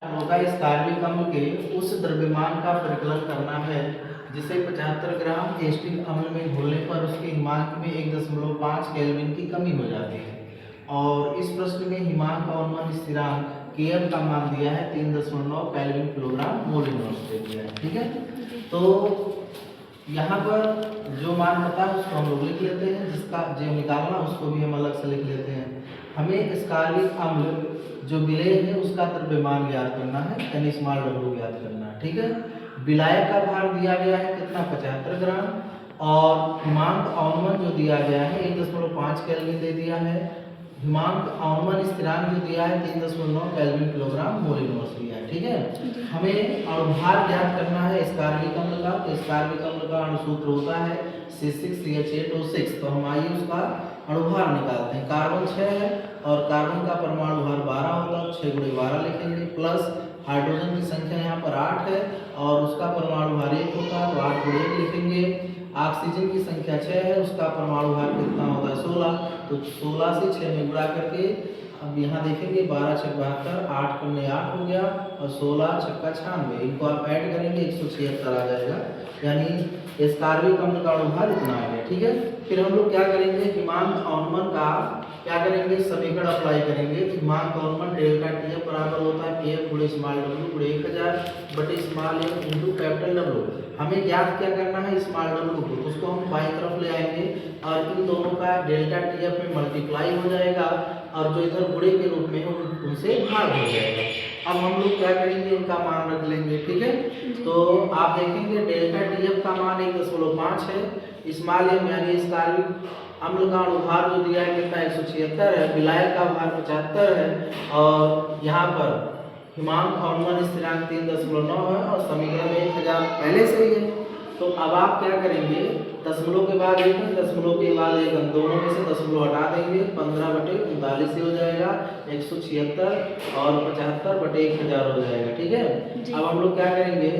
होगा इस कार्बनिक अम्ल के उस द्रव्यमान का परिकलन करना है जिसे 75 ग्राम एसिटिक अम्ल में घोलने पर उसके हिमांक में 1.5 केल्विन की कमी हो जाती है। और इस प्रश्न में हिमांक अवनमन स्थिरांक Km का मान दिया है 3.9 केल्विन किलोग्राम मोल इनवर्स दे दिया है। ठीक है, तो यहाँ पर जो मान पता है उसको हम लोग लिख लेते हैं, जिसका जो निकालना उसको भी हम अलग से लिख लेते हैं। हमें इस कार्बनिक अम्ल जो विलेय है उसका द्रव्यमान ज्ञात करना है, यानी स्मॉल w ज्ञात करना है। ठीक है, विलायक का भार दिया गया है कितना 75 ग्राम और हिमांक अवनमन जो दिया गया है 1.5 केल्विन दे दिया है। हिमांक अवनमन स्थिरांक जो दिया है 3.9 केल्विन किलोग्राम मोल इनवर्स दिया है। ठीक है, हमें अणुभार ज्ञात करना है इस कार्बनिक अम्ल का। तो इस कार्बनिक अम्ल का अणुसूत्र होता है C6CH8O6। तो हम आइए उसका अणुभार निकालते हैं। कार्बन 6 है और कार्बन का परमाणु भार 12 होगा, 6 × 12 लिखेंगे, प्लस हाइड्रोजन की संख्या यहाँ पर 8 है और उसका परमाणु भार 1 होता है, तो 8 × 1 लिखेंगे। ऑक्सीजन की संख्या 6 है, उसका परमाणु भार कितना होता है 16, तो 16 से 6 में गुणा करके अब यहाँ देखेंगे 12 × 6 = 72, 8 × 8 हो गया और 16 × 6 = 96। इनको आप ऐड करेंगे 176 आ जाएगा, यानी इस कार्बनिक अम्ल का अणुभार इतना आ गया। ठीक है, फिर हम लोग क्या करेंगे, हिमांक अवनमन का क्या करेंगे, समीकरण अप्लाई करेंगे। तो हिमांक अवनमन डेल्टा TF बराबर होता है KF × स्मॉल w × 1000 बटे स्मॉल m × कैपिटल W। हमें ज्ञात क्या करना है स्मॉल w को, तो उसको हम बाईं तरफ ले आएंगे और इन दोनों का डेल्टा TF में मल्टीप्लाई हो जाएगा और जो इधर गुणे के रूप में उनसे भाग हो जाएगा। अब हम लोग क्या करेंगे, इनका मान रख लेंगे। ठीक है, तो आप देखेंगे डेल्टा TF का मान 1.5 है, स्मॉल m यानी इस कार्बनिक अम्ल का अणुभार जो दिया है कितना 176 है, विलायक का भार 75 है और यहाँ पर हिमांक अवनमन स्थिरांक 3.9 है और समीकरण में 1000 पहले से ही है। तो अब आप क्या करेंगे, दशमलव के बाद 1 दशमलव के बाद 1 हम दोनों में से दशमलव हटा देंगे, 15/39 से हो जाएगा 176 और 75/1000 हो जाएगा। ठीक है, अब हम लोग क्या करेंगे,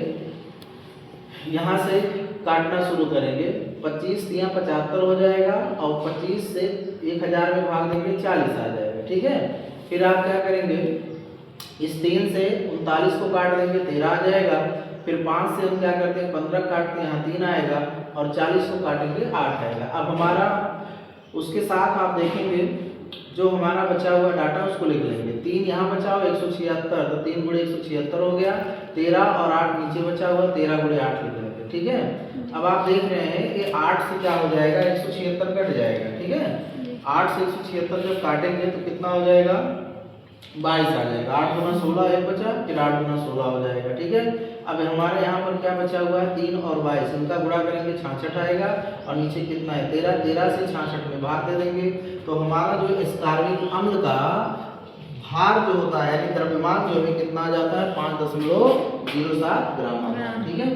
यहाँ से काटना शुरू करेंगे। 25 यहाँ 75 हो जाएगा और 25 से 1000 में भाग देंगे 40 आ जाएगा। ठीक है, फिर आप क्या करेंगे, इस 3 से 39 को काट देंगे 13 आ जाएगा। फिर 5 से हम क्या करते हैं 15 काटते हैं, यहाँ 3 आएगा और 40 को काटेंगे 8 आएगा। अब हमारा उसके साथ आप देखेंगे जो हमारा बचा हुआ डाटा उसको लिख लेंगे। 3 यहाँ बचा हुआ 176, तो 3 × 176 हो गया, 13 और 8 नीचे बचा हुआ 13 × 8 लिख लेंगे। ठीक है, अब आप देख रहे हैं कि 8 से क्या हो जाएगा 176 कट जाएगा। ठीक है, 8 से 176 जब काटेंगे तो कितना हो जाएगा 22 आ जाएगा। 8 × 16 1 बचा, फिर 8 × 16 हो जाएगा। ठीक है, अब हमारे यहाँ पर क्या बचा हुआ है 3 और 22, इनका गुणा करेंगे 66 आएगा और नीचे कितना है 13, 13 से 66 में भाग दे देंगे। तो हमारा जो इस कार्बनिक अम्ल का भार जो होता है यानी द्रव्यमान जो है कितना आ जाता है 5.07 ग्राम। ठीक है।